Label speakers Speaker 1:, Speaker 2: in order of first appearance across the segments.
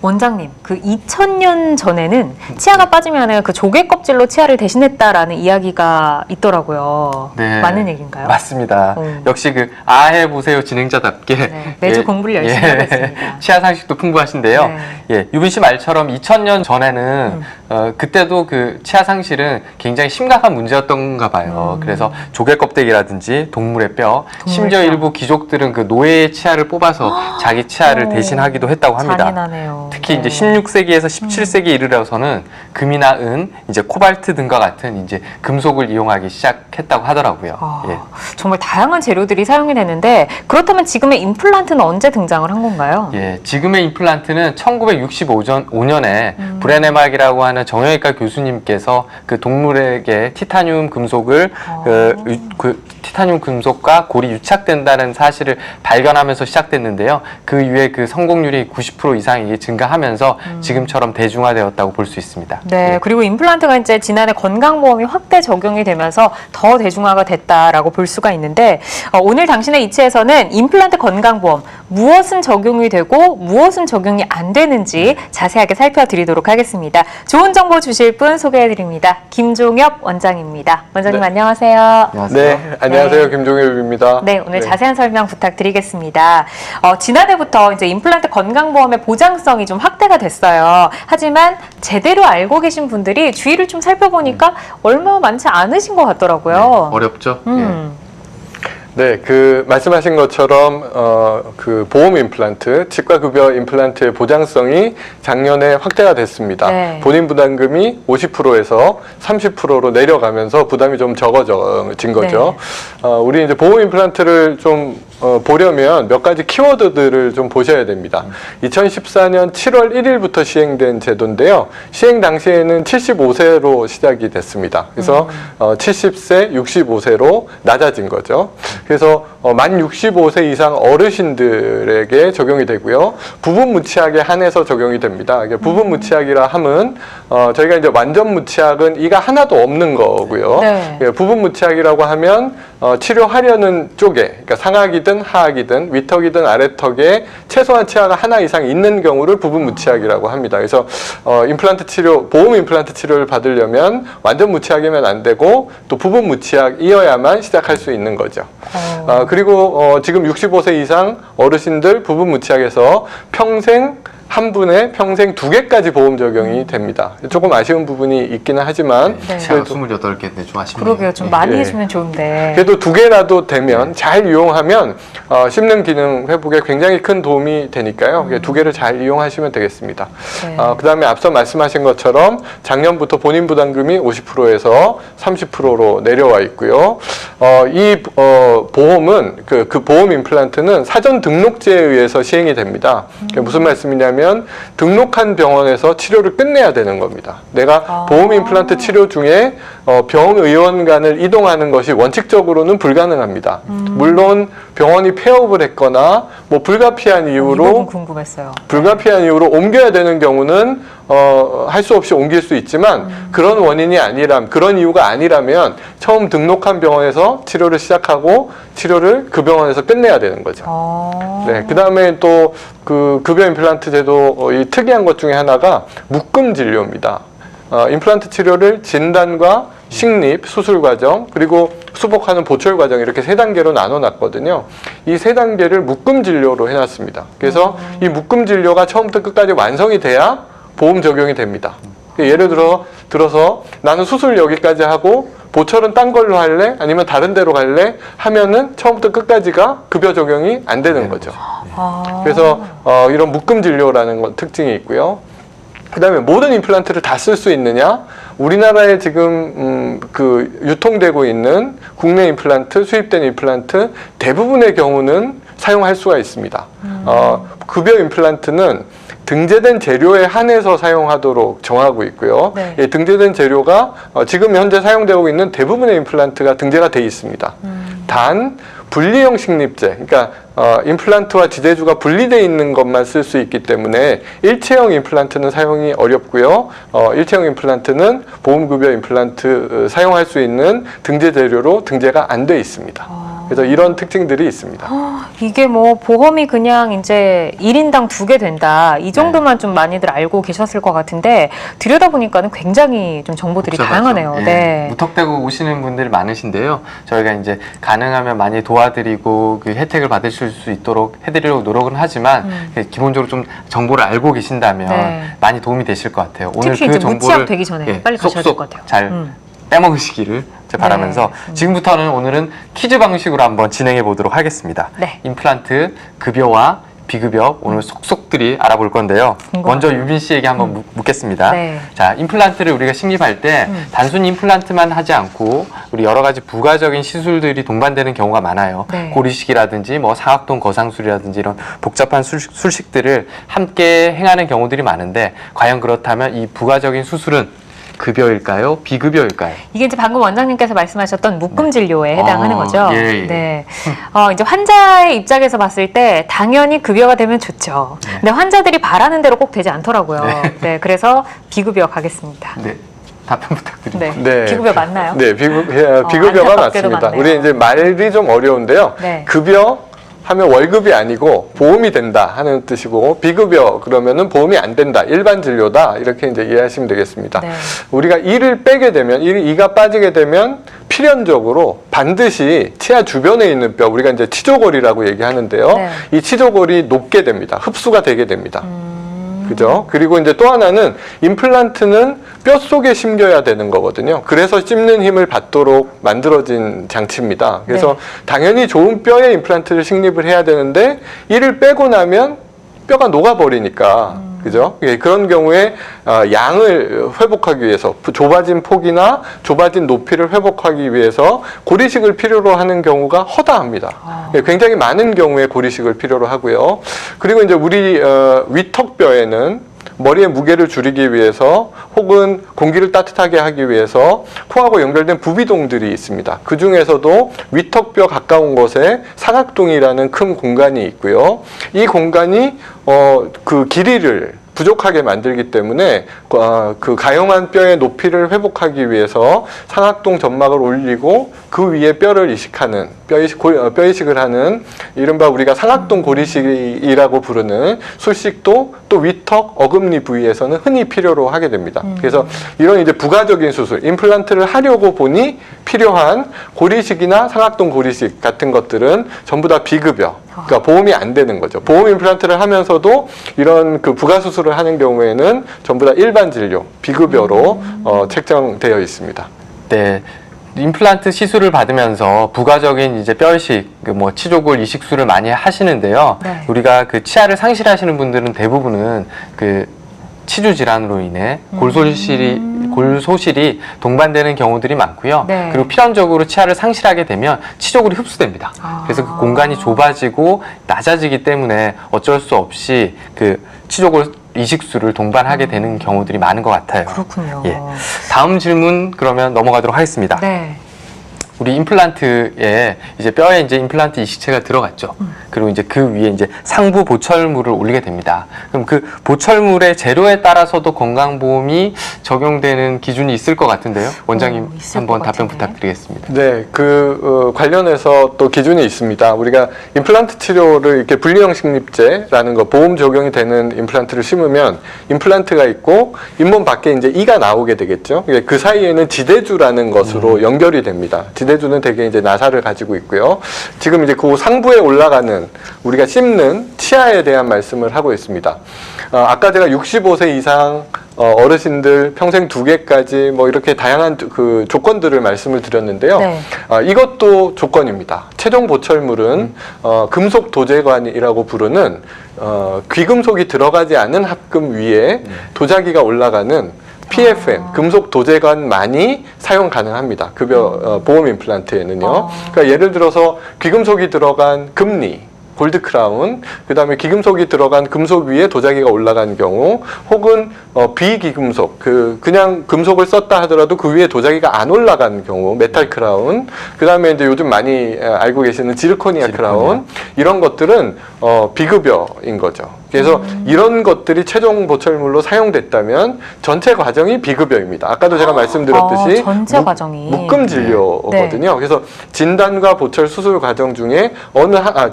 Speaker 1: 원장님, 그 2000년 전에는 치아가 빠지면 그 조개 껍질로 치아를 대신했다라는 이야기가 있더라고요.
Speaker 2: 네,
Speaker 1: 맞는 얘기인가요?
Speaker 2: 맞습니다. 역시 그 해보세요 진행자답게
Speaker 1: 네, 매주 공부를 열심히 하고 있습니다.
Speaker 2: 치아 상식도 풍부하신데요.
Speaker 1: 네.
Speaker 2: 예, 유빈 씨 말처럼 2000년 전에는 그때도 그 치아 상실은 굉장히 심각한 문제였던가 봐요. 그래서 조개 껍데기라든지 동물의 뼈, 심지어 일부 귀족들은 그 노예의 치아를 뽑아서 자기 치아를 대신하기도 했다고 합니다.
Speaker 1: 잔인하네요.
Speaker 2: 특히
Speaker 1: 네.
Speaker 2: 이제 16세기에서 17세기 이르러서는 금이나 은, 이제 코발트 등과 같은 이제 금속을 이용하기 시작했다고 하더라고요. 예.
Speaker 1: 정말 다양한 재료들이 사용이 되는데 그렇다면 지금의 임플란트는 언제 등장을 한 건가요?
Speaker 2: 예, 지금의 임플란트는 1965년에 브레네막이라고 하는 정형외과 교수님께서 그 동물에게 티타늄 금속을 티타늄 금속과 골이 유착된다는 사실을 발견하면서 시작됐는데요. 그 이후에 그 성공률이 90% 이상이 증가하면서 지금처럼 대중화되었다고 볼 수 있습니다.
Speaker 1: 네,
Speaker 2: 예.
Speaker 1: 그리고 임플란트가 이제 지난해 건강보험이 확대 적용이 되면서 더 대중화가 됐다라고 볼 수가 있는데 오늘 당신의 이치에서는 임플란트 건강보험 무엇은 적용이 되고 무엇은 적용이 안 되는지 자세하게 살펴드리도록 하겠습니다. 좋은 정보 주실 분 소개해드립니다. 김종엽 원장입니다. 원장님
Speaker 3: 네.
Speaker 1: 안녕하세요.
Speaker 3: 네, 안녕하세요.
Speaker 1: 네.
Speaker 3: 김종엽입니다.
Speaker 1: 네, 오늘 자세한 설명 부탁드리겠습니다. 지난해부터 이제 임플란트 건강보험의 보장성이 좀 확대가 됐어요. 하지만 제대로 알고 계신 분들이 주위를 좀 살펴보니까 얼마 많지 않으신 것 같더라고요.
Speaker 2: 어렵죠?
Speaker 3: 네, 그 말씀하신 것처럼 그 보험 임플란트, 치과급여 임플란트의 보장성이 작년에 확대가 됐습니다.
Speaker 1: 네.
Speaker 3: 본인 부담금이 50%에서 30%로 내려가면서 부담이 좀 적어진 거죠. 우리 이제 보험 임플란트를 좀 보려면 몇 가지 키워드들을 좀 보셔야 됩니다. 2014년 7월 1일부터 시행된 제도인데요. 시행 당시에는 75세로 시작이 됐습니다. 그래서 70세, 65세로 낮아진 거죠. 그래서 만 65세 이상 어르신들에게 적용이 되고요. 부분 무치약에 한해서 적용이 됩니다. 부분 무치약이라 함은 저희가 이제 완전 무치약은 이가 하나도 없는 거고요.
Speaker 1: 네.
Speaker 3: 부분 무치약이라고 하면 치료하려는 쪽에, 그러니까 상악이든 하악이든 윗턱이든 아래턱에 최소한 치아가 하나 이상 있는 경우를 부분 무치약이라고 합니다. 그래서 임플란트 치료, 보험 임플란트 치료를 받으려면 완전 무치약이면 안 되고 또 부분 무치약이어야만 시작할 수 있는 거죠. 그리고 지금 65세 이상 어르신들 부분 무치약에서 평생 한 분에 평생 2개까지 보험 적용이 됩니다. 조금 아쉬운 부분이 있기는 하지만
Speaker 2: 치아가 28개인데 좀 아쉽네요.
Speaker 1: 그러게요. 좀 많이 해주면 좋은데.
Speaker 3: 그래도 2개라도 되면 잘 이용하면 씹는 기능 회복에 굉장히 큰 도움이 되니까요. 2개를 잘 이용하시면 되겠습니다.
Speaker 1: 네.
Speaker 3: 그 다음에 앞서 말씀하신 것처럼 작년부터 본인 부담금이 50%에서 30%로 내려와 있고요. 이 보험은 그 보험 임플란트는 사전 등록제에 의해서 시행이 됩니다. 무슨 말씀이냐면 등록한 병원에서 치료를 끝내야 되는 겁니다. 내가 보험 임플란트 치료 중에 병의원 간을 이동하는 것이 원칙적으로는 불가능합니다. 물론 병원이 폐업을 했거나 뭐 불가피한
Speaker 1: 이
Speaker 3: 이유로
Speaker 1: 부분 궁금했어요.
Speaker 3: 불가피한 이유로 옮겨야 되는 경우는 할 수 없이 옮길 수 있지만 그런 원인이 그런 이유가 아니라면 처음 등록한 병원에서 치료를 시작하고 치료를 그 병원에서 끝내야 되는 거죠. 네, 그 다음에 또 그 급여 임플란트 제도 이 특이한 것 중에 하나가 묶음 진료입니다. 임플란트 치료를 진단과 식립, 수술 과정, 그리고 수복하는 보철 과정 이렇게 3단계로 나눠놨거든요. 이 3단계를 묶음 진료로 해놨습니다. 그래서 이 묶음 진료가 처음부터 끝까지 완성이 돼야 보험 적용이 됩니다. 예를 들어서 나는 수술 여기까지 하고 보철은 딴 걸로 할래? 아니면 다른 데로 갈래? 하면은 처음부터 끝까지가 급여 적용이 안 되는 거죠. 그래서 이런 묶음 진료라는 특징이 있고요. 그 다음에 모든 임플란트를 다 쓸 수 있느냐? 우리나라에 지금 유통되고 있는 국내 임플란트, 수입된 임플란트 대부분의 경우는 사용할 수가 있습니다. 급여 임플란트는 등재된 재료에 한해서 사용하도록 정하고 있고요.
Speaker 1: 네.
Speaker 3: 예, 등재된 재료가 지금 현재 사용되고 있는 대부분의 임플란트가 등재가 돼 있습니다. 단 분리형 식립제, 그러니까 임플란트와 지대주가 분리되어 있는 것만 쓸 수 있기 때문에 일체형 임플란트는 사용이 어렵고요. 일체형 임플란트는 보험급여 임플란트 사용할 수 있는 등재 재료로 등재가 안 돼 있습니다. 그래서 이런 특징들이 있습니다.
Speaker 1: 이게 뭐 보험이 그냥 이제 1인당 2개 된다. 이 정도만 좀 많이들 알고 계셨을 것 같은데 들여다보니까는 굉장히 좀 정보들이 다양하네요.
Speaker 2: 예,
Speaker 1: 네.
Speaker 2: 무턱대고 오시는 분들이 많으신데요. 저희가 이제 가능하면 많이 도와드리고 그 혜택을 받으실 수 있도록 해드리려고 노력은 하지만 기본적으로 좀 정보를 알고 계신다면
Speaker 1: 네.
Speaker 2: 많이 도움이 되실 것 같아요. 오늘
Speaker 1: 특히
Speaker 2: 그
Speaker 1: 이제
Speaker 2: 정보를
Speaker 1: 무치약 되기 전에 빨리 가셔야 될
Speaker 2: 쏙쏙
Speaker 1: 것 같아요.
Speaker 2: 잘 빼먹으시기를 바라면서 지금부터는 오늘은 퀴즈 방식으로 한번 진행해 보도록 하겠습니다.
Speaker 1: 네.
Speaker 2: 임플란트 급여와 비급여 오늘 속속들이 알아볼 건데요.
Speaker 1: 궁금하네요.
Speaker 2: 먼저 유빈 씨에게 한번 묻겠습니다.
Speaker 1: 네.
Speaker 2: 자, 임플란트를 우리가 식립할 때 단순히 임플란트만 하지 않고 우리 여러 가지 부가적인 시술들이 동반되는 경우가 많아요.
Speaker 1: 네.
Speaker 2: 고리식이라든지 뭐 상악동 거상술이라든지 이런 복잡한 술식들을 함께 행하는 경우들이 많은데 과연 그렇다면 이 부가적인 수술은 급여일까요? 비급여일까요?
Speaker 1: 이게 이제 방금 원장님께서 말씀하셨던 묶음 진료에 해당하는 거죠.
Speaker 2: 예.
Speaker 1: 네. 이제 환자의 입장에서 봤을 때 당연히 급여가 되면 좋죠. 근데 환자들이 바라는 대로 꼭 되지 않더라고요. 네. 그래서 비급여 가겠습니다.
Speaker 2: 네. 답변 부탁드립니다.
Speaker 1: 네.
Speaker 3: 네.
Speaker 1: 비급여 맞나요?
Speaker 3: 네, 비급여가
Speaker 1: 안타깝게도
Speaker 3: 맞습니다.
Speaker 1: 맞네요.
Speaker 3: 우리 이제 말이 좀 어려운데요.
Speaker 1: 네.
Speaker 3: 급여 하면 월급이 아니고 보험이 된다 하는 뜻이고 비급여 그러면은 보험이 안 된다 일반 진료다 이렇게 이제 이해하시면 되겠습니다.
Speaker 1: 네.
Speaker 3: 우리가 이를 빼게 되면 이가 빠지게 되면 필연적으로 반드시 치아 주변에 있는 뼈 우리가 이제 치조골이라고 얘기하는데요.
Speaker 1: 네.
Speaker 3: 이 치조골이 높게 됩니다. 흡수가 되게 됩니다. 그죠? 그리고 이제 또 하나는 임플란트는 뼈 속에 심겨야 되는 거거든요. 그래서 씹는 힘을 받도록 만들어진 장치입니다. 그래서
Speaker 1: 네.
Speaker 3: 당연히 좋은 뼈에 임플란트를 식립을 해야 되는데 이를 빼고 나면 뼈가 녹아버리니까 그죠? 예, 그런 경우에 양을 회복하기 위해서 좁아진 폭이나 좁아진 높이를 회복하기 위해서 고리식을 필요로 하는 경우가 허다합니다. 예, 굉장히 많은 경우에 고리식을 필요로 하고요. 그리고 이제 우리 위턱뼈에는 머리의 무게를 줄이기 위해서 혹은 공기를 따뜻하게 하기 위해서 코하고 연결된 부비동들이 있습니다. 그 중에서도 위턱뼈 가까운 곳에 상악동이라는 큰 공간이 있고요. 이 공간이 그 길이를 부족하게 만들기 때문에 그 가용한 뼈의 높이를 회복하기 위해서 상악동 점막을 올리고 그 위에 뼈를 이식하는 뼈이식을 하는 이른바 우리가 상악동 고리식이라고 부르는 술식도 또 위턱 어금니 부위에서는 흔히 필요로 하게 됩니다. 그래서 이런 이제 부가적인 수술, 임플란트를 하려고 보니 필요한 고리식이나 상악동 고리식 같은 것들은 전부 다 비급여. 그러니까 보험이 안 되는 거죠. 보험 임플란트를 하면서도 이런 그 부가 수술을 하는 경우에는 전부 다 일반 진료, 비급여로 책정되어 있습니다.
Speaker 2: 네. 임플란트 시술을 받으면서 부가적인 이제 뼈이식, 뭐 치조골 이식술을 많이 하시는데요.
Speaker 1: 네.
Speaker 2: 우리가 그 치아를 상실하시는 분들은 대부분은 그 치주 질환으로 인해 골소실이 동반되는 경우들이 많고요.
Speaker 1: 네.
Speaker 2: 그리고 필연적으로 치아를 상실하게 되면 치조골이 흡수됩니다. 그래서 그 공간이 좁아지고 낮아지기 때문에 어쩔 수 없이 그 치조골 이식술을 동반하게 되는 경우들이 많은 것 같아요.
Speaker 1: 그렇군요.
Speaker 2: 예. 다음 질문 그러면 넘어가도록 하겠습니다.
Speaker 1: 네.
Speaker 2: 우리 임플란트에 이제 뼈에 이제 임플란트 이식체가 들어갔죠. 그리고 이제 그 위에 이제 상부 보철물을 올리게 됩니다. 그럼 그 보철물의 재료에 따라서도 건강보험이 적용되는 기준이 있을 것 같은데요. 원장님
Speaker 1: 있을
Speaker 2: 한번
Speaker 1: 것
Speaker 2: 답변
Speaker 1: 같은데.
Speaker 2: 부탁드리겠습니다.
Speaker 3: 네, 관련해서 또 기준이 있습니다. 우리가 임플란트 치료를 이렇게 분리형 식립제라는 거 보험 적용이 되는 임플란트를 심으면 임플란트가 있고 잇몸 밖에 이제 이가 나오게 되겠죠. 그 사이에는 지대주라는 것으로 연결이 됩니다. 지대주는 대개 이제 나사를 가지고 있고요. 지금 이제 그 상부에 올라가는 우리가 씹는 치아에 대한 말씀을 하고 있습니다. 아까 제가 65세 이상 어르신들 평생 2개까지 뭐 이렇게 다양한 그 조건들을 말씀을 드렸는데요.
Speaker 1: 네.
Speaker 3: 이것도 조건입니다. 최종 보철물은 금속 도제관이라고 부르는 귀금속이 들어가지 않은 합금 위에 도자기가 올라가는 PFM, 금속 도제관만이 사용 가능합니다. 급여 보험 임플란트에는요. 그러니까 예를 들어서 귀금속이 들어간 금리 골드 크라운, 그다음에 기금속이 들어간 금속 위에 도자기가 올라간 경우, 혹은 비기금속, 그냥 금속을 썼다 하더라도 그 위에 도자기가 안 올라간 경우, 메탈 크라운, 그다음에 이제 요즘 많이 알고 계시는 지르코니아 크라운, 이런 것들은 비급여인 거죠. 그래서 이런 것들이 최종 보철물로 사용됐다면 전체 과정이 비급여입니다. 아까도 제가 말씀드렸듯이
Speaker 1: 전체 과정이
Speaker 3: 묶음 진료거든요. 그래서 진단과 보철 수술 과정 중에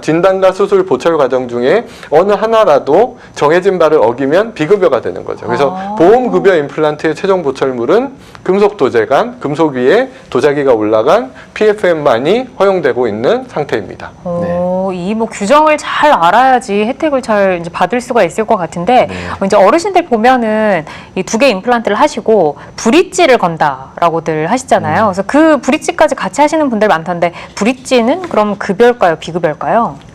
Speaker 3: 진단과 수술 보철 과정 중에 어느 하나라도 정해진 바를 어기면 비급여가 되는 거죠. 그래서 보험급여 임플란트의 최종 보철물은 금속 도제관, 금속 위에 도자기가 올라간 PFM만이 허용되고 있는 상태입니다.
Speaker 1: 이 뭐 규정을 잘 알아야지 혜택을 잘 이제 받을 수가 있을 것 같은데 이제 어르신들 보면은 이 2개 임플란트를 하시고 브릿지를 건다라고들 하시잖아요. 그래서 그 브릿지까지 같이 하시는 분들 많던데 브릿지는 그럼 급여일까요, 비급여일까요?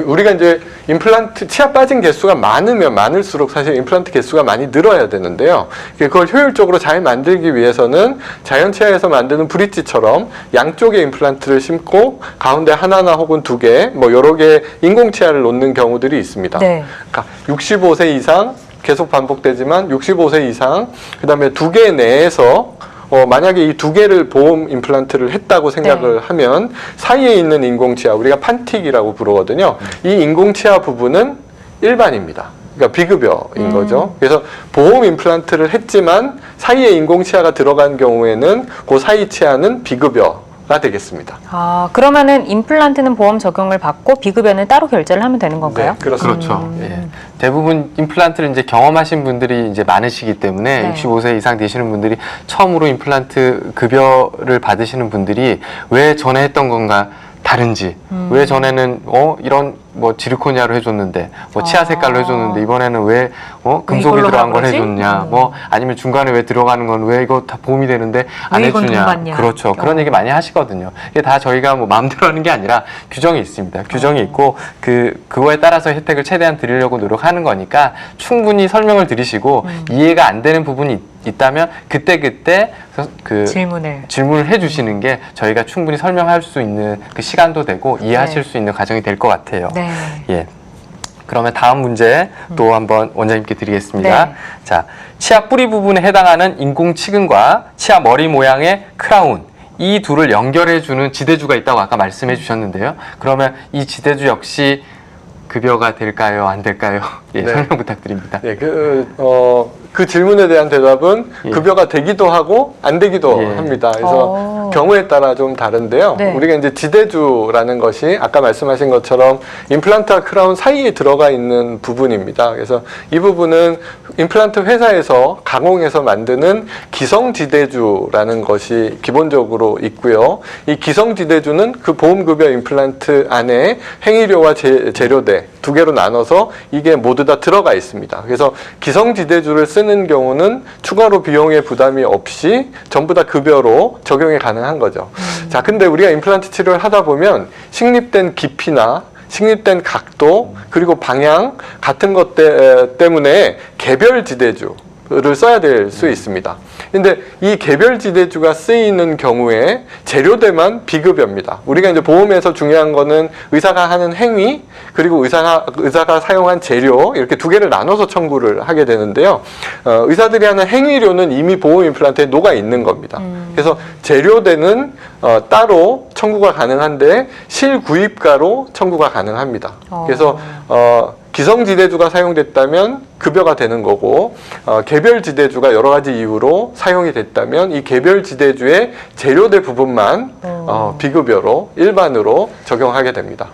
Speaker 3: 우리가 이제 임플란트 치아 빠진 개수가 많으면 많을수록 사실 임플란트 개수가 많이 늘어야 되는데요. 그걸 효율적으로 잘 만들기 위해서는 자연 치아에서 만드는 브릿지처럼 양쪽에 임플란트를 심고 가운데 하나나 혹은 2개, 뭐 여러 개 인공 치아를 놓는 경우들이 있습니다.
Speaker 1: 네.
Speaker 3: 그러니까 65세 이상 계속 반복되지만 65세 이상, 그다음에 2개 내에서 만약에 이 2개를 보험 임플란트를 했다고 생각을 하면 사이에 있는 인공치아, 우리가 판틱이라고 부르거든요. 이 인공치아 부분은 일반입니다. 그러니까 비급여인 거죠. 그래서 보험 임플란트를 했지만 사이에 인공치아가 들어간 경우에는 그 사이 치아는 비급여가 되겠습니다.
Speaker 1: 그러면은 임플란트는 보험 적용을 받고 비급여는 따로 결제를 하면 되는 건가요?
Speaker 3: 네, 그렇습니다.
Speaker 2: 그렇죠. 예. 대부분 임플란트를 이제 경험하신 분들이 이제 많으시기 때문에 65세 이상 되시는 분들이 처음으로 임플란트 급여를 받으시는 분들이 왜 전에 했던 건가 다른지, 왜 전에는 이런 뭐 지르코니아로 해줬는데 뭐 치아 색깔로 해줬는데 이번에는 왜 금속이 들어간 걸 해줬냐, 뭐 아니면 중간에 왜 들어가는 건 왜 이거 다 보험이 되는데 안 해주냐. 그렇죠. 그런 얘기 많이 하시거든요. 이게 다 저희가 뭐 마음대로 하는 게 아니라 규정이 있습니다. 규정이 있고 그거에 따라서 혜택을 최대한 드리려고 노력하는 거니까 충분히 설명을 드리시고 이해가 안 되는 부분이 있다면 그때 그 질문을 해주시는 게 저희가 충분히 설명할 수 있는 그 시간도 되고 이해하실 수 있는 과정이 될 것 같아요. 예. 그러면 다음 문제 또 한번 원장님께 드리겠습니다. 자, 치아 뿌리 부분에 해당하는 인공 치근과 치아 머리 모양의 크라운, 이 둘을 연결해주는 지대주가 있다고 아까 말씀해 주셨는데요. 그러면 이 지대주 역시 급여가 될까요? 안 될까요? 예, 설명 부탁드립니다.
Speaker 3: 네, 그 질문에 대한 대답은 급여가 되기도 하고 안 되기도 합니다. 그래서 경우에 따라 좀 다른데요. 우리가 이제 지대주라는 것이 아까 말씀하신 것처럼 임플란트와 크라운 사이에 들어가 있는 부분입니다. 그래서 이 부분은 임플란트 회사에서 가공해서 만드는 기성지대주라는 것이 기본적으로 있고요. 이 기성지대주는 그 보험급여 임플란트 안에 행위료와 재료대 2개로 나눠서 이게 모두 다 들어가 있습니다. 그래서 기성지대주를 쓰는 경우는 추가로 비용의 부담이 없이 전부 다 급여로 적용이 가능한 거죠. 자, 근데 우리가 임플란트 치료를 하다 보면 식립된 깊이나 식립된 각도 그리고 방향 같은 것 때문에 개별 지대주를 써야 될 수 있습니다. 근데 이 개별 지대주가 쓰이는 경우에 재료대만 비급여입니다. 우리가 이제 보험에서 중요한 거는 의사가 하는 행위 그리고 의사가 사용한 재료 이렇게 2개를 나눠서 청구를 하게 되는데요. 의사들이 하는 행위료는 이미 보험 임플란트에 녹아 있는 겁니다. 그래서 재료대는 따로 청구가 가능한데 실구입가로 청구가 가능합니다. 그래서 기성지대주가 사용됐다면 급여가 되는 거고 개별지대주가 여러 가지 이유로 사용이 됐다면 이 개별지대주의 재료대 부분만 비급여로 일반으로 적용하게 됩니다.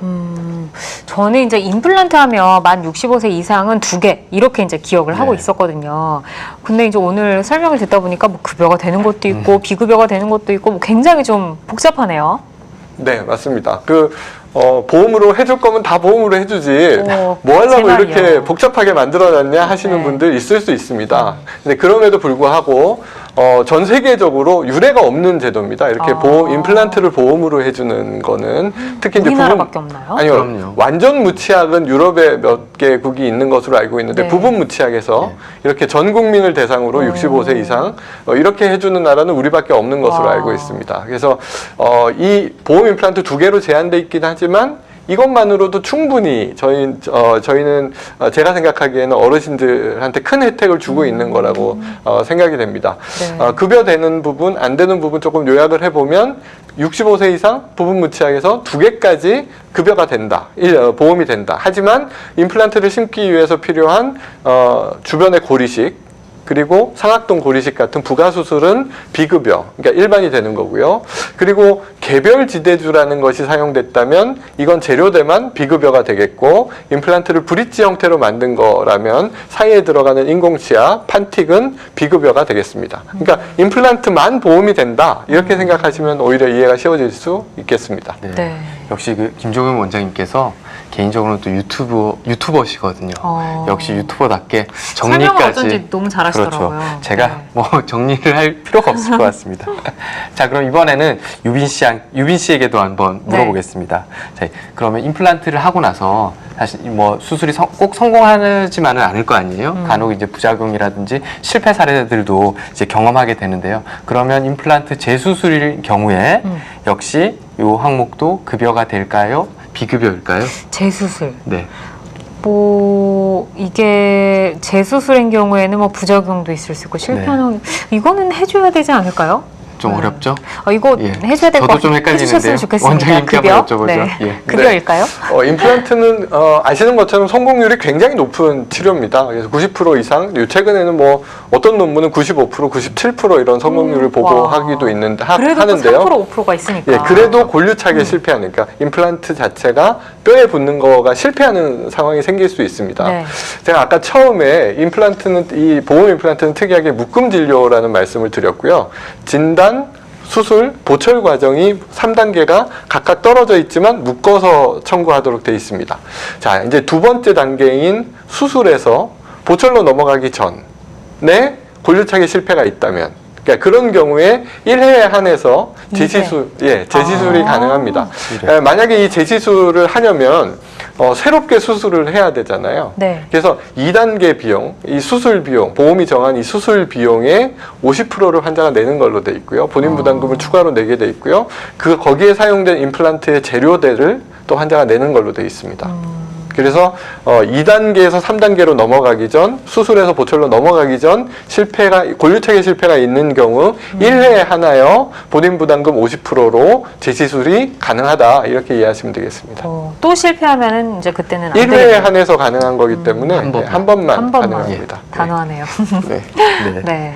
Speaker 1: 저는 이제 임플란트 하면 만 65세 이상은 2개 이렇게 이제 기억을 하고 있었거든요. 근데 이제 오늘 설명을 듣다 보니까 뭐 급여가 되는 것도 있고 비급여가 되는 것도 있고 뭐 굉장히 좀 복잡하네요.
Speaker 3: 네, 맞습니다. 보험으로 해줄 거면 다 보험으로 해주지 뭐 하려고 이렇게 복잡하게 만들어놨냐 하시는 분들 있을 수 있습니다. 근데 그럼에도 불구하고 전 세계적으로 유례가 없는 제도입니다. 이렇게 임플란트를 보험으로 해주는 거는 특히 이제
Speaker 1: 우리나라밖에 없나요?
Speaker 3: 아니요.
Speaker 2: 그럼요.
Speaker 3: 완전 무치약은 유럽에 몇 개국이 있는 것으로 알고 있는데 부분 무치약에서 이렇게 전 국민을 대상으로 65세 이상 이렇게 해주는 나라는 우리밖에 없는 것으로 알고 있습니다. 그래서 이 보험 임플란트 2개로 제한돼 있긴 하지만 이것만으로도 충분히 저희는 제가 생각하기에는 어르신들한테 큰 혜택을 주고 있는 거라고 생각이 됩니다.
Speaker 1: 네.
Speaker 3: 급여되는 부분, 안 되는 부분 조금 요약을 해보면 65세 이상 부분무치약에서 2개까지 급여가 된다, 보험이 된다. 하지만 임플란트를 심기 위해서 필요한 주변의 고리식, 그리고 상악동 고리식 같은 부가수술은 비급여, 그러니까 일반이 되는 거고요. 그리고 개별 지대주라는 것이 사용됐다면 이건 재료대만 비급여가 되겠고, 임플란트를 브릿지 형태로 만든 거라면 사이에 들어가는 인공치아, 판틱은 비급여가 되겠습니다. 그러니까 임플란트만 보험이 된다, 이렇게 생각하시면 오히려 이해가 쉬워질 수 있겠습니다.
Speaker 2: 네.
Speaker 1: 네.
Speaker 2: 역시 그 김종윤 원장님께서 개인적으로는 또 유튜버시거든요. 역시 유튜버답게
Speaker 1: 설명을
Speaker 2: 정리까지.
Speaker 1: 어쩐지 너무 잘하시더라고요.
Speaker 2: 그렇죠. 제가
Speaker 1: 네.
Speaker 2: 뭐 정리를 할 필요가 없을 것 같습니다. 자, 그럼 이번에는 유빈 씨에게도 한번 물어보겠습니다. 자, 그러면 임플란트를 하고 나서 사실 뭐 수술이 꼭 성공하지만은 않을 거 아니에요. 간혹 이제 부작용이라든지 실패 사례들도 이제 경험하게 되는데요. 그러면 임플란트 재수술일 경우에 역시 이 항목도 급여가 될까요? 비급여일까요?
Speaker 1: 재수술.
Speaker 2: 네.
Speaker 1: 뭐 이게 재수술인 경우에는 뭐 부작용도 있을 수 있고 실패하는 이거는 해줘야 되지 않을까요?
Speaker 2: 좀 어렵죠?
Speaker 1: 이거
Speaker 2: 예.
Speaker 1: 해줘야 될 것
Speaker 2: 저도 좀
Speaker 1: 같아요.
Speaker 2: 헷갈리는데요.
Speaker 1: 해주셨으면 좋겠습니다.
Speaker 2: 원장님께
Speaker 1: 급여?
Speaker 2: 한번 여쭤보죠.
Speaker 1: 네.
Speaker 2: 예.
Speaker 1: 급여일까요?
Speaker 3: 임플란트는 아시는 것처럼 성공률이 굉장히 높은 치료입니다. 그래서 90% 이상, 최근에는 뭐 어떤 논문은 95%, 97% 이런 성공률을 보고하기도 있는데
Speaker 1: 그래도
Speaker 3: 하는데요.
Speaker 1: 또 3%, 5%가 있으니까.
Speaker 3: 예, 그래도 골류착에 실패하니까 임플란트 자체가 뼈에 붙는 거가 실패하는 상황이 생길 수 있습니다.
Speaker 1: 네.
Speaker 3: 제가 아까 처음에 이 보험 임플란트는 특이하게 묶음 진료라는 말씀을 드렸고요. 진단, 수술, 보철 과정이 3단계가 각각 떨어져 있지만 묶어서 청구하도록 되어 있습니다. 자, 이제 두 번째 단계인 수술에서 보철로 넘어가기 전에 골류착에 실패가 있다면, 그러니까 그런 경우에 1회에 한해서 재시술이 가능합니다. 만약에 이 재시술을 하려면 새롭게 수술을 해야 되잖아요.
Speaker 1: 네.
Speaker 3: 그래서 2단계 비용, 이 수술 비용, 보험이 정한 이 수술 비용의 50%를 환자가 내는 걸로 돼 있고요. 본인 부담금을 추가로 내게 돼 있고요. 거기에 사용된 임플란트의 재료대를 또 환자가 내는 걸로 돼 있습니다. 그래서 2단계에서 3단계로 넘어가기 전, 수술에서 보철로 넘어가기 전 골류착에 실패가 있는 경우 1회에 하나여 본인 부담금 50%로 재시술이 가능하다, 이렇게 이해하시면 되겠습니다.
Speaker 1: 또 실패하면은 이제 그때는 안
Speaker 3: 1회에
Speaker 1: 되겠네요.
Speaker 3: 한해서 가능한 거기 때문에 한 번만 가능합니다.
Speaker 1: 단호하네요.
Speaker 3: 네.
Speaker 2: 네.
Speaker 1: 네.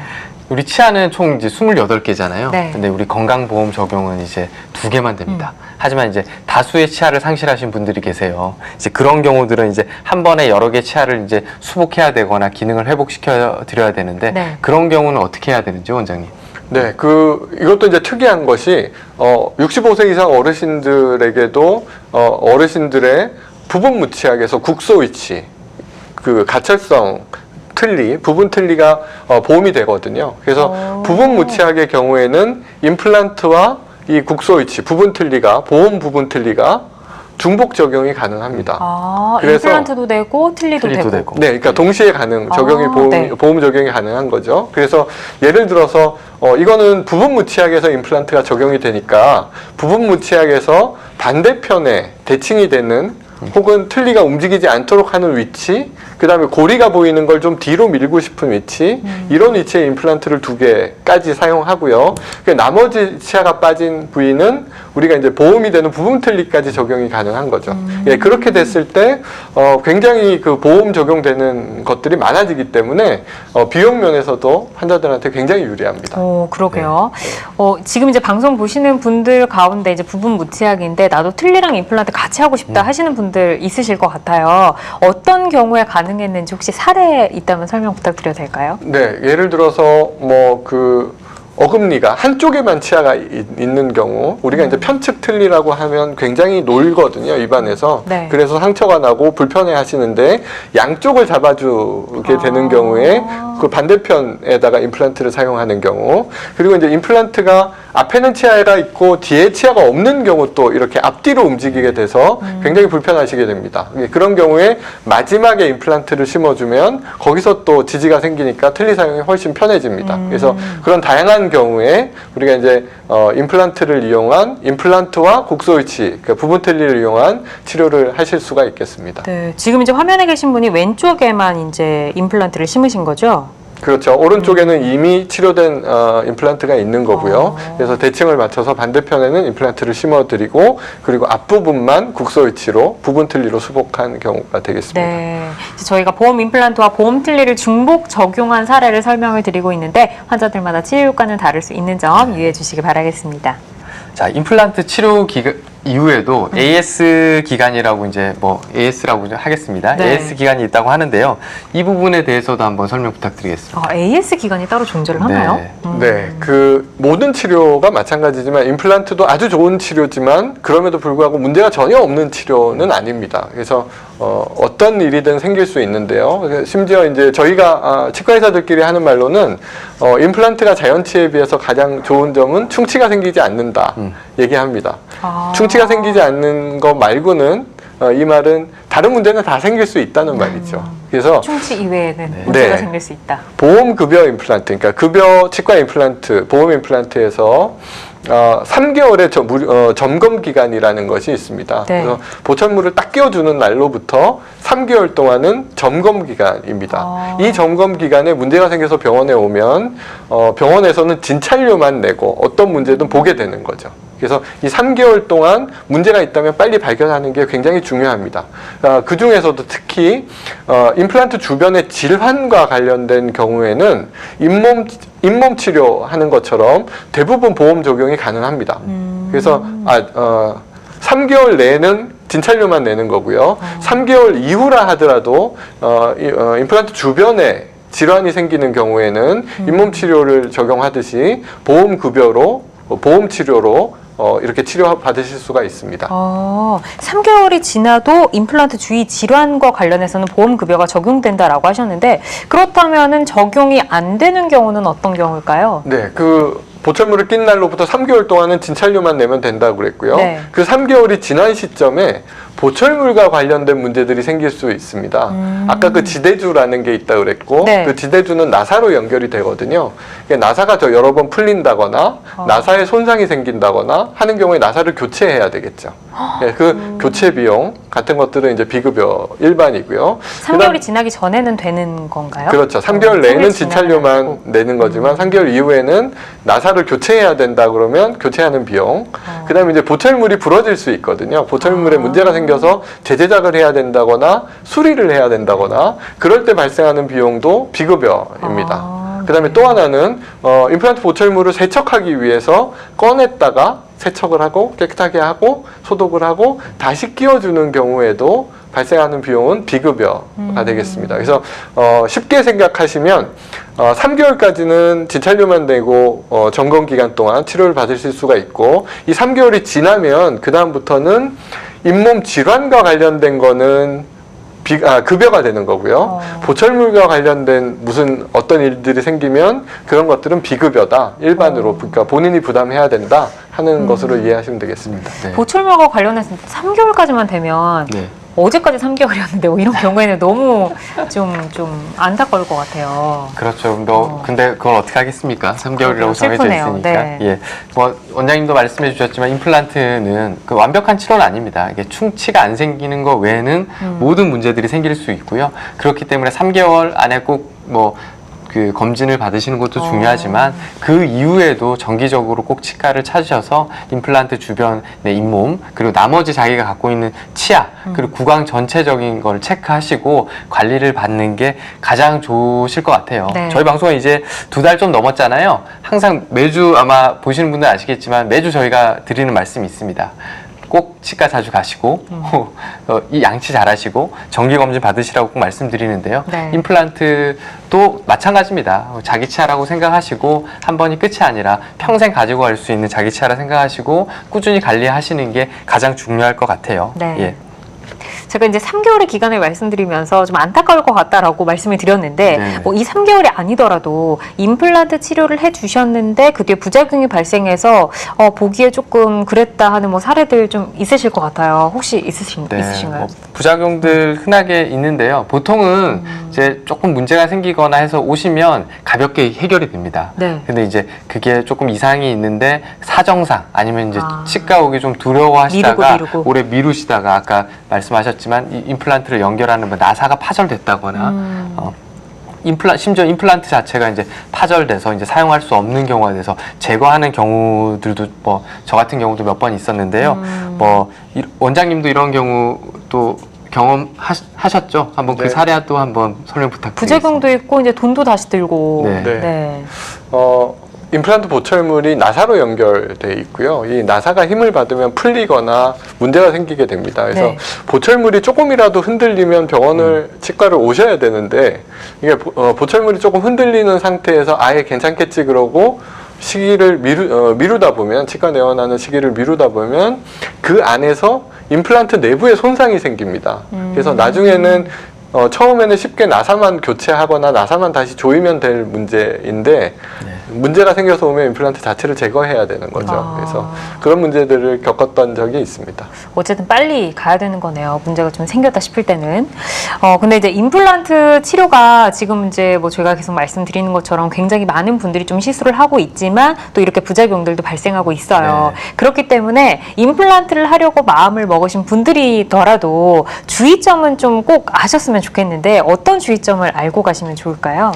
Speaker 2: 우리 치아는 총 이제 28개잖아요.
Speaker 1: 네.
Speaker 2: 근데 우리 건강보험 적용은 이제 2개만 됩니다. 하지만 이제 다수의 치아를 상실하신 분들이 계세요. 이제 그런 경우들은 이제 한 번에 여러 개 치아를 이제 수복해야 되거나 기능을 회복시켜 드려야 되는데
Speaker 1: 네.
Speaker 2: 그런 경우는 어떻게 해야 되는지 원장님.
Speaker 3: 네, 이것도 이제 특이한 것이 65세 이상 어르신들에게도 어르신들의 부분 무치약에서 국소 위치, 가철성 부분 틀니가 보험이 되거든요. 그래서 부분 무치약의 경우에는 임플란트와 이 국소 위치, 부분 틀니가, 보험 부분 틀니가 중복 적용이 가능합니다. 그래서
Speaker 1: 임플란트도 되고 틀니도 되고.
Speaker 3: 네, 그러니까 동시에 보험 적용이 가능한 거죠. 그래서 예를 들어서 이거는 부분 무치약에서 임플란트가 적용이 되니까 부분 무치약에서 반대편에 대칭이 되는 혹은 틀니가 움직이지 않도록 하는 위치, 그 다음에 고리가 보이는 걸 좀 뒤로 밀고 싶은 위치, 이런 위치에 임플란트를 2개까지 사용하고요. 나머지 치아가 빠진 부위는 우리가 이제 보험이 되는 부분 틀니까지 적용이 가능한 거죠. 예, 그렇게 됐을 때 굉장히 보험 적용되는 것들이 많아지기 때문에 비용 면에서도 환자들한테 굉장히 유리합니다.
Speaker 1: 그러게요. 지금 이제 방송 보시는 분들 가운데 이제 부분 무치약인데 나도 틀니랑 임플란트 같이 하고 싶다 하시는 분들 있으실 것 같아요. 어떤 경우에 가능했는지 혹시 사례 있다면 설명 부탁드려도 될까요?
Speaker 3: 네, 예를 들어서 어금니가 한쪽에만 치아가 있는 경우, 우리가 이제 편측 틀니라고 하면 굉장히 놀거든요, 입안에서.
Speaker 1: 네.
Speaker 3: 그래서 상처가 나고 불편해 하시는데 양쪽을 잡아주게 되는 경우에 그 반대편에다가 임플란트를 사용하는 경우, 그리고 이제 임플란트가 앞에는 치아가 있고 뒤에 치아가 없는 경우 또 이렇게 앞뒤로 움직이게 돼서 굉장히 불편하시게 됩니다. 그런 경우에 마지막에 임플란트를 심어주면 거기서 또 지지가 생기니까 틀니 사용이 훨씬 편해집니다. 그래서 그런 다양한 이러한 경우에 우리가 이제 임플란트를 이용한 임플란트와 곡소위치, 그러니까 부분 틀니를 이용한 치료를 하실 수가 있겠습니다.
Speaker 1: 네, 지금 이제 화면에 계신 분이 왼쪽에만 이제 임플란트를 심으신 거죠?
Speaker 3: 그렇죠. 오른쪽에는 이미 치료된 임플란트가 있는 거고요. 그래서 대칭을 맞춰서 반대편에는 임플란트를 심어드리고 그리고 앞부분만 국소위치로 부분 틀니로 수복한 경우가 되겠습니다.
Speaker 1: 네, 이제 저희가 보험 임플란트와 보험 틀니를 중복 적용한 사례를 설명을 드리고 있는데 환자들마다 치료 효과는 다를 수 있는 점 유의해 주시기 바라겠습니다.
Speaker 2: 자, 임플란트 치료 이후에도 AS 기간이라고 이제 뭐 AS라고 하겠습니다.
Speaker 1: 네.
Speaker 2: AS 기간이 있다고 하는데요. 이 부분에 대해서도 한번 설명 부탁드리겠습니다.
Speaker 1: AS 기간이 따로 존재를 하나요?
Speaker 2: 네.
Speaker 3: 네, 그 모든 치료가 마찬가지지만 임플란트도 아주 좋은 치료지만 그럼에도 불구하고 문제가 전혀 없는 치료는 아닙니다. 그래서 어떤 일이든 생길 수 있는데요. 심지어 이제 저희가 치과 의사들끼리 하는 말로는 임플란트가 자연치에 비해서 가장 좋은 점은 충치가 생기지 않는다 얘기합니다. 충치가 생기지 않는 것 말고는 이 말은 다른 문제는 다 생길 수 있다는 말이죠. 그래서
Speaker 1: 충치 이외에는 문제가 생길 수 있다.
Speaker 3: 보험급여 임플란트, 그러니까 급여 치과 임플란트, 보험 임플란트에서 3개월의 점검 기간이라는 것이 있습니다.
Speaker 1: 네.
Speaker 3: 그래서 보철물을 딱 끼워주는 날로부터 3개월 동안은 점검 기간입니다. 이 점검 기간에 문제가 생겨서 병원에 오면 병원에서는 진찰료만 내고 어떤 문제든 보게 되는 거죠. 그래서 이 3개월 동안 문제가 있다면 빨리 발견하는 게 굉장히 중요합니다. 그 중에서도 특히 임플란트 주변의 질환과 관련된 경우에는 잇몸 치료하는 것처럼 대부분 보험 적용이 가능합니다. 그래서 3개월 내에는 진찰료만 내는 거고요. 3개월 이후라 하더라도 임플란트 주변에 질환이 생기는 경우에는 잇몸 치료를 적용하듯이 보험 급여로 보험 치료로 이렇게 치료 받으실 수가 있습니다.
Speaker 1: 3개월이 지나도 임플란트 주위 질환과 관련해서는 보험급여가 적용된다라고 하셨는데 그렇다면은 적용이 안 되는 경우는 어떤 경우일까요?
Speaker 3: 네, 그 보철물을 낀 날로부터 3개월 동안은 진찰료만 내면 된다고 그랬고요.
Speaker 1: 네.
Speaker 3: 그 3개월이 지난 시점에 보철물과 관련된 문제들이 생길 수 있습니다. 아까 그 지대주라는 게 있다고 그랬고
Speaker 1: 네.
Speaker 3: 그 지대주는 나사로 연결이 되거든요. 나사가 여러 번 풀린다거나 나사에 손상이 생긴다거나 하는 경우에 나사를 교체해야 되겠죠. 그 교체 비용 같은 것들은 이제 비급여 일반이고요.
Speaker 1: 3개월이 지나기 전에는 되는 건가요?
Speaker 3: 그렇죠. 3개월 내에는 진찰료만 내는 거지만 3개월 이후에는 나사를 교체해야 된다 그러면 교체하는 비용. 그다음에 이제 보철물이 부러질 수 있거든요. 보철물에 문제가 생겨서 재제작을 해야 된다거나 수리를 해야 된다거나 그럴 때 발생하는 비용도 비급여입니다. 그다음에 또 하나는 임플란트 보철물을 세척하기 위해서 꺼냈다가 세척을 하고 깨끗하게 하고 소독을 하고 다시 끼워주는 경우에도 발생하는 비용은 비급여가 되겠습니다. 그래서 쉽게 생각하시면 3개월까지는 진찰료만 내고 점검 기간 동안 치료를 받으실 수가 있고 이 3개월이 지나면 그 다음부터는 잇몸 질환과 관련된 거는 급여가 되는 거고요. 보철물과 관련된 무슨 어떤 일들이 생기면 그런 것들은 비급여다. 일반으로 그러니까 본인이 부담해야 된다 하는 것으로 이해하시면 되겠습니다.
Speaker 2: 네.
Speaker 1: 보철물과 관련해서 3개월까지만 되면
Speaker 2: 네.
Speaker 1: 어제까지 3개월이었는데 이런 경우에는 너무 좀 안타까울 것 같아요.
Speaker 2: 그렇죠. 근데 그걸 어떻게 하겠습니까? 3개월이라고 정해져
Speaker 1: 슬프네요.
Speaker 2: 있으니까.
Speaker 1: 네.
Speaker 2: 예. 원장님도 말씀해 주셨지만 임플란트는 그 완벽한 치료는 아닙니다. 이게 충치가 안 생기는 것 외에는 모든 문제들이 생길 수 있고요. 그렇기 때문에 3개월 안에 꼭 그 검진을 받으시는 것도 중요하지만 그 이후에도 정기적으로 꼭 치과를 찾으셔서 임플란트 주변의 잇몸 그리고 나머지 자기가 갖고 있는 치아 그리고 구강 전체적인 걸 체크하시고 관리를 받는 게 가장 좋으실 것 같아요.
Speaker 1: 네.
Speaker 2: 저희 방송은 이제 2달 좀 넘었잖아요. 항상 매주 아마 보시는 분들 아시겠지만 매주 저희가 드리는 말씀이 있습니다. 꼭 치과 자주 가시고 이 양치 잘하시고 정기검진 받으시라고 꼭 말씀드리는데요.
Speaker 1: 네.
Speaker 2: 임플란트도 마찬가지입니다. 자기 치아라고 생각하시고 한 번이 끝이 아니라 평생 가지고 갈 수 있는 자기 치아라 생각하시고 꾸준히 관리하시는 게 가장 중요할 것 같아요.
Speaker 1: 네.
Speaker 2: 예.
Speaker 1: 제가 이제 3개월의 기간을 말씀드리면서 좀 안타까울 것 같다라고 말씀을 드렸는데
Speaker 2: 네.
Speaker 1: 뭐 이 3개월이 아니더라도 임플란트 치료를 해주셨는데 그 뒤에 부작용이 발생해서 보기에 조금 그랬다 하는 뭐 사례들 좀 있으실 것 같아요. 혹시 있으신가요?
Speaker 2: 뭐 부작용들 흔하게 있는데요. 보통은 이제 조금 문제가 생기거나 해서 오시면 가볍게 해결이 됩니다.
Speaker 1: 네.
Speaker 2: 근데 이제 그게 조금 이상이 있는데 사정상 아니면 이제
Speaker 1: 아.
Speaker 2: 치과 오기 좀 두려워하시다가
Speaker 1: 미루고.
Speaker 2: 오래 미루시다가 아까 말씀하셨지만 이 임플란트를 연결하는 뭐 나사가 파절됐다거나 심지어 임플란트 자체가 이제 파절돼서 이제 사용할 수 없는 경우가 돼서 제거하는 경우들도 뭐 저 같은 경우도 몇 번 있었는데요. 뭐 원장님도 이런 경우도 경험하셨죠? 한번
Speaker 3: 네.
Speaker 2: 그 사례 또 한번 설명 부탁드리겠습니다.
Speaker 1: 부작용도 있고 이제 돈도 다시 들고.
Speaker 2: 네.
Speaker 3: 네.
Speaker 1: 네.
Speaker 3: 임플란트 보철물이 나사로 연결돼 있고요. 이 나사가 힘을 받으면 풀리거나 문제가 생기게 됩니다. 그래서
Speaker 1: 네.
Speaker 3: 보철물이 조금이라도 흔들리면 병원을 치과를 오셔야 되는데 이게 보철물이 조금 흔들리는 상태에서 아예 괜찮겠지 그러고 시기를 미루다 보면 치과 내원하는 시기를 미루다 보면 그 안에서 임플란트 내부에 손상이 생깁니다. 그래서 나중에는 처음에는 쉽게 나사만 교체하거나 나사만 다시 조이면 될 문제인데 문제가 생겨서 오면 임플란트 자체를 제거해야 되는 거죠.
Speaker 1: 아.
Speaker 3: 그래서 그런 문제들을 겪었던 적이 있습니다.
Speaker 1: 어쨌든 빨리 가야 되는 거네요. 문제가 좀 생겼다 싶을 때는. 근데 이제 임플란트 치료가 지금 이제 뭐 저희가 계속 말씀드리는 것처럼 굉장히 많은 분들이 좀 시술을 하고 있지만 또 이렇게 부작용들도 발생하고 있어요.
Speaker 2: 네.
Speaker 1: 그렇기 때문에 임플란트를 하려고 마음을 먹으신 분들이더라도 주의점은 좀 꼭 아셨으면 좋겠는데 어떤 주의점을 알고 가시면 좋을까요?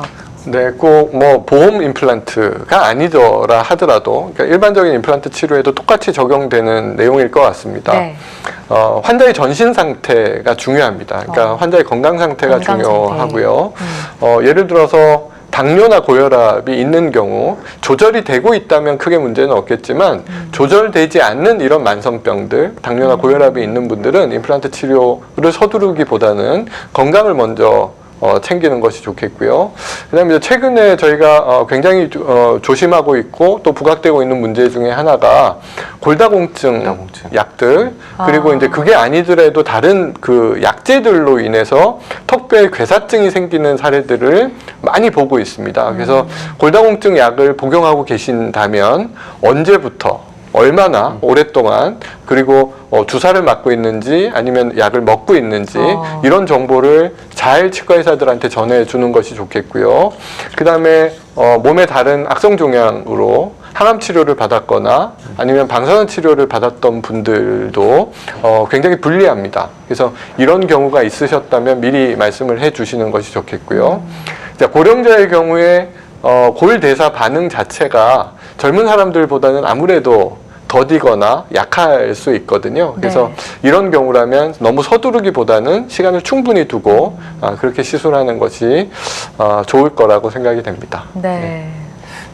Speaker 3: 네, 꼭 뭐 보험 임플란트가 아니더라 하더라도 그러니까 일반적인 임플란트 치료에도 똑같이 적용되는 내용일 것 같습니다.
Speaker 1: 네.
Speaker 3: 환자의 전신 상태가 중요합니다. 그러니까 환자의 건강 상태가
Speaker 1: 건강 상태.
Speaker 3: 중요하고요. 예를 들어서 당뇨나 고혈압이 있는 경우 조절이 되고 있다면 크게 문제는 없겠지만 조절되지 않는 이런 만성병들, 당뇨나 고혈압이 있는 분들은 임플란트 치료를 서두르기보다는 건강을 먼저 챙기는 것이 좋겠고요. 그다음에 최근에 저희가 굉장히 조심하고 있고 또 부각되고 있는 문제 중에 하나가 골다공증 약들 그리고 이제 그게 아니더라도 다른 그 약제들로 인해서 턱뼈에 괴사증이 생기는 사례들을 많이 보고 있습니다. 그래서 골다공증 약을 복용하고 계신다면 언제부터 얼마나 오랫동안 그리고 주사를 맞고 있는지 아니면 약을 먹고 있는지 이런 정보를 잘 치과 의사들한테 전해주는 것이 좋겠고요. 그 다음에 몸의 다른 악성 종양으로 항암 치료를 받았거나 아니면 방사선 치료를 받았던 분들도 굉장히 불리합니다. 그래서 이런 경우가 있으셨다면 미리 말씀을 해주시는 것이 좋겠고요. 자, 고령자의 경우에 골대사 반응 자체가 젊은 사람들보다는 아무래도 더디거나 약할 수 있거든요. 그래서
Speaker 1: 네.
Speaker 3: 이런 경우라면 너무 서두르기보다는 시간을 충분히 두고 그렇게 시술하는 것이 좋을 거라고 생각이 됩니다.
Speaker 1: 네.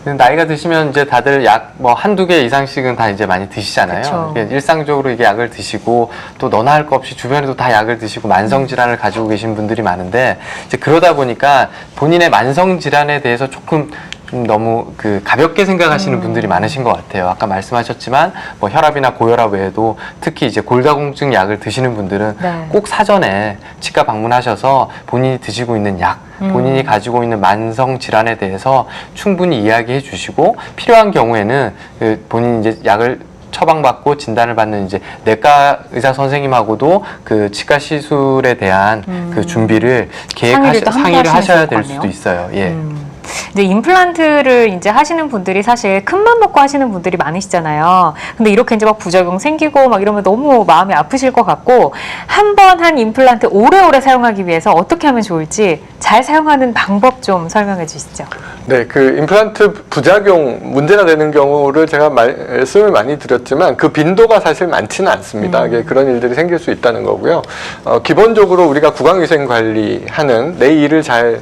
Speaker 2: 나이가 드시면 이제 다들 약 뭐 한두 개 이상씩은 다 이제 많이 드시잖아요.
Speaker 1: 그쵸.
Speaker 2: 이게 일상적으로 이게 약을 드시고 또 너나 할 거 없이 주변에도 다 약을 드시고 만성 질환을 가지고 계신 분들이 많은데 이제 그러다 보니까 본인의 만성 질환에 대해서 조금 너무 가볍게 생각하시는 분들이 많으신 것 같아요. 아까 말씀하셨지만 뭐 혈압이나 고혈압 외에도 특히 이제 골다공증 약을 드시는 분들은
Speaker 1: 네.
Speaker 2: 꼭 사전에 치과 방문하셔서 본인이 드시고 있는 약, 본인이 가지고 있는 만성 질환에 대해서 충분히 이야기해 주시고 필요한 경우에는 본인이 이제 약을 처방받고 진단을 받는 이제 내과 의사 선생님하고도 그 치과 시술에 대한 그 준비를 상의를 하셔야 될 수도 있어요. 예.
Speaker 1: 이제 임플란트를 이제 하시는 분들이 사실 큰 맘 먹고 하시는 분들이 많으시잖아요. 근데 이렇게 이제 막 부작용 생기고 막 이러면 너무 마음이 아프실 것 같고 한 번 한 임플란트 오래오래 사용하기 위해서 어떻게 하면 좋을지 잘 사용하는 방법 좀 설명해 주시죠.
Speaker 3: 네, 그 임플란트 부작용 문제가 되는 경우를 제가 말씀을 많이 드렸지만 그 빈도가 사실 많지는 않습니다. 그런 일들이 생길 수 있다는 거고요. 기본적으로 우리가 구강위생 관리하는 내 일을 잘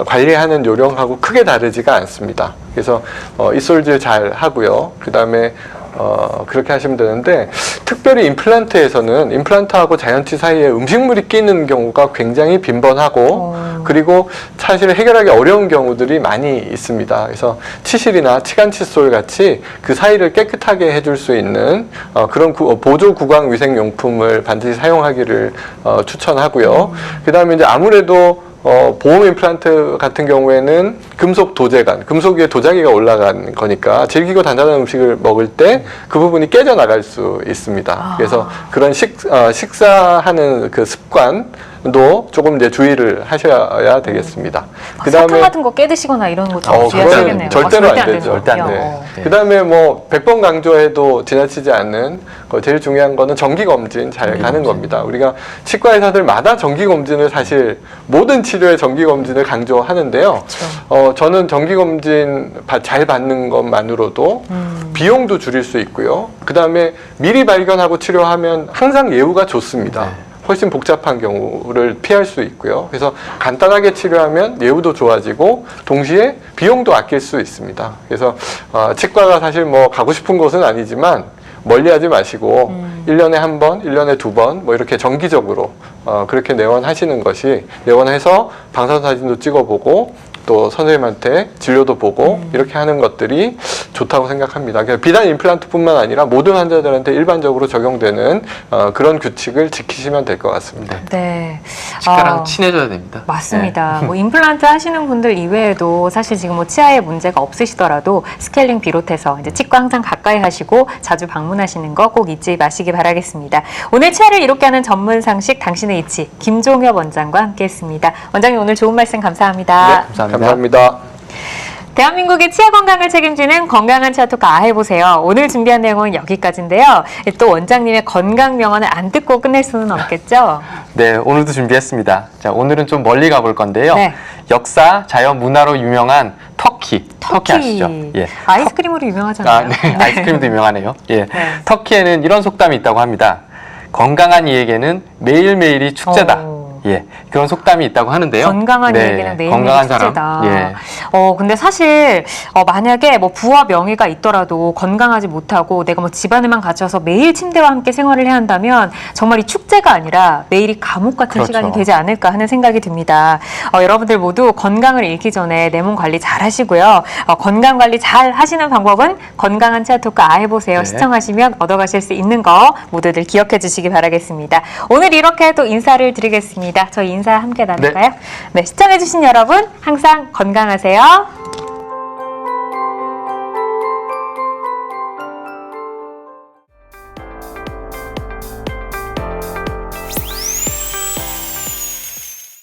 Speaker 3: 관리하는 요령하고 크게 다르지가 않습니다. 그래서 입솔질 잘 하고요. 그 다음에 그렇게 하시면 되는데 특별히 임플란트에서는 임플란트하고 자연치 사이에 음식물이 끼는 경우가 굉장히 빈번하고 그리고 사실 해결하기 어려운 경우들이 많이 있습니다. 그래서 치실이나 치간 칫솔 같이 그 사이를 깨끗하게 해줄 수 있는 그런 보조 구강 위생 용품을 반드시 사용하기를 추천하고요. 그 다음에 이제 아무래도 보험 임플란트 같은 경우에는 금속 도제관, 금속 위에 도자기가 올라간 거니까 질기고 단단한 음식을 먹을 때 그 부분이 깨져 나갈 수 있습니다. 그래서 그런 식사하는 그 습관도 조금 이제 주의를 하셔야 되겠습니다.
Speaker 1: 사탕 같은 거 깨드시거나 이런 거 좀 주의하셔야겠네요.
Speaker 3: 절대로 안 되죠.
Speaker 2: 절대 안 돼요.
Speaker 3: 네. 그다음에 뭐 100번 강조해도 지나치지 않는 제일 중요한 거는 정기 검진 잘 가는 겁니다. 우리가 치과 의사들마다 정기 검진을 사실 모든 치료에 정기 검진을 강조하는데요. 저는 정기 검진 잘 받는 것만으로도 비용도 줄일 수 있고요. 그다음에 미리 발견하고 치료하면 항상 예후가 좋습니다. 훨씬 복잡한 경우를 피할 수 있고요. 그래서 간단하게 치료하면 예후도 좋아지고 동시에 비용도 아낄 수 있습니다. 그래서 치과가 사실 뭐 가고 싶은 곳은 아니지만 멀리하지 마시고 1년에 한 번, 1년에 두 번 뭐 이렇게 정기적으로 그렇게 내원하시는 것이 내원해서 방사선사진도 찍어보고 또 선생님한테 진료도 보고 이렇게 하는 것들이 좋다고 생각합니다. 그러니까 비단 임플란트뿐만 아니라 모든 환자들한테 일반적으로 적용되는 그런 규칙을 지키시면 될 것 같습니다.
Speaker 1: 네.
Speaker 2: 치과랑 친해져야 됩니다.
Speaker 1: 맞습니다. 뭐 임플란트 하시는 분들 이외에도 사실 지금 뭐 치아에 문제가 없으시더라도 스케일링 비롯해서 이제 치과 항상 가까이 하시고 자주 방문하시는 거 꼭 잊지 마시기 바라겠습니다. 오늘 치아를 이롭게 하는 전문 상식 당신의 이치 김종엽 원장과 함께했습니다. 원장님 오늘 좋은 말씀 감사합니다.
Speaker 2: 감사합니다.
Speaker 3: 감사합니다.
Speaker 1: 대한민국의 치아 건강을 책임지는 건강한 치아 토크 해보세요. 오늘 준비한 내용은 여기까지인데요. 또 원장님의 건강 명언을 안 듣고 끝낼 수는 없겠죠?
Speaker 2: 네, 오늘도 준비했습니다. 자, 오늘은 좀 멀리 가볼 건데요.
Speaker 1: 네.
Speaker 2: 역사, 자연, 문화로 유명한 터키 아시죠? 예.
Speaker 1: 아이스크림으로 유명하잖아요.
Speaker 2: 네. 아이스크림도 유명하네요. 예.
Speaker 1: 네.
Speaker 2: 터키에는 이런 속담이 있다고 합니다. 건강한 이에게는 매일매일이 축제다. 예, 그런 속담이 있다고 하는데요.
Speaker 1: 건강한 이에게는 매일매일
Speaker 2: 건강한
Speaker 1: 축제다.
Speaker 2: 사람. 예.
Speaker 1: 근데 사실 만약에 뭐 부와 명예가 있더라도 건강하지 못하고 내가 뭐 집안에만 갇혀서 매일 침대와 함께 생활을 해야 한다면 정말 이 축제가 아니라 매일이 감옥 같은
Speaker 2: 그렇죠.
Speaker 1: 시간이 되지 않을까 하는 생각이 듭니다. 여러분들 모두 건강을 잃기 전에 내 몸 관리 잘 하시고요. 건강 관리 잘 하시는 방법은 건강한 치아 토크 해보세요.
Speaker 2: 네.
Speaker 1: 시청하시면 얻어가실 수 있는 거 모두들 기억해 주시기 바라겠습니다. 오늘 이렇게 또 인사를 드리겠습니다. 저희 인사 함께 나눌까요? 네, 시청해주신 여러분 항상 건강하세요.